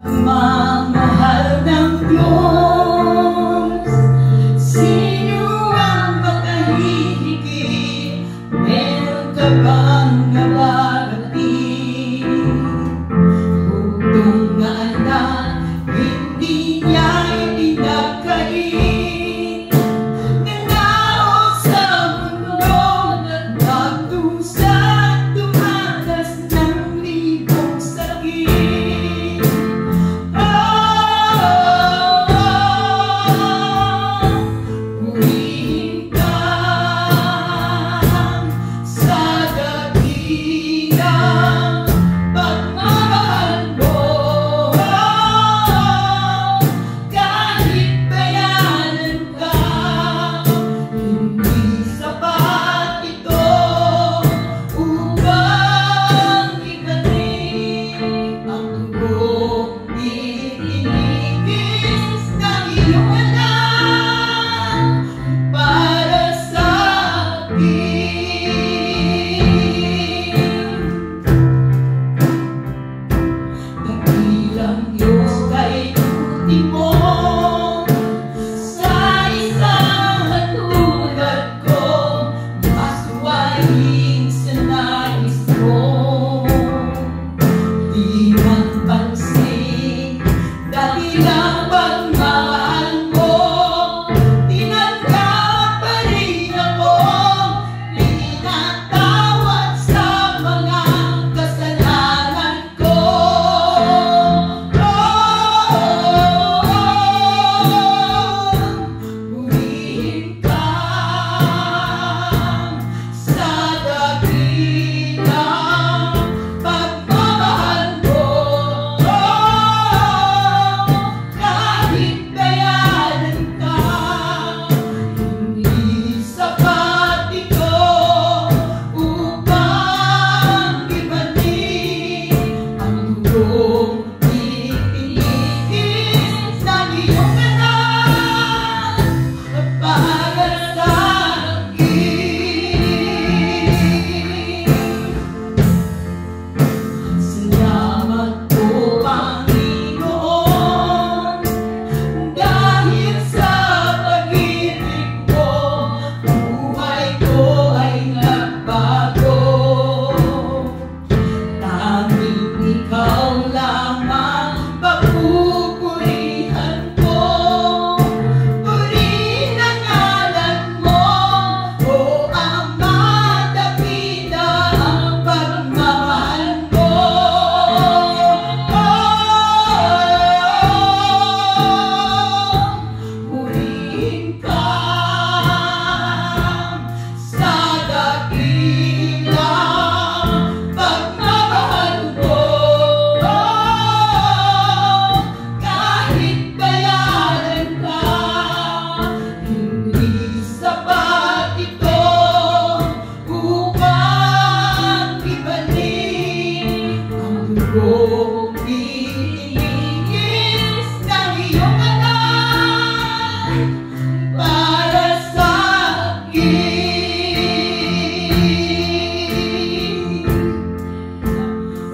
Mahal ng Diyos, sino ang makahihigit? Meron ka bang nababati? Hugtong na anak, hindi niya itinagkait. Nanaog sa mundo, nagdusa, dumanas ng libong sakit. Kung iinis ng iyong anak para sa akin,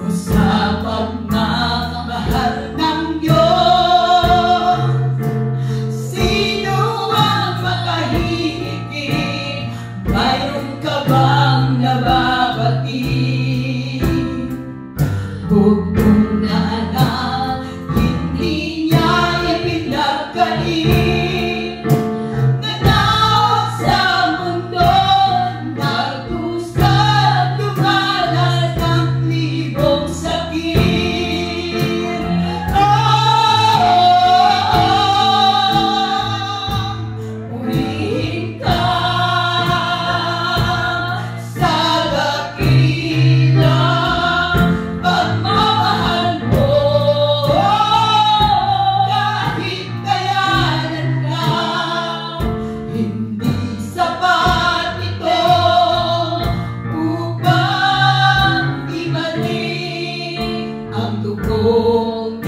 o sa pagmamahal ng Diyos, sino ang makahihigit? Mayroon ka bang nababati? Hugtong na anak, hindi niya ipinagkait. Nanaog sa mundo, nagdusa, dumanas ng libong sakit. Purihin ka sa dakila. Ang dugo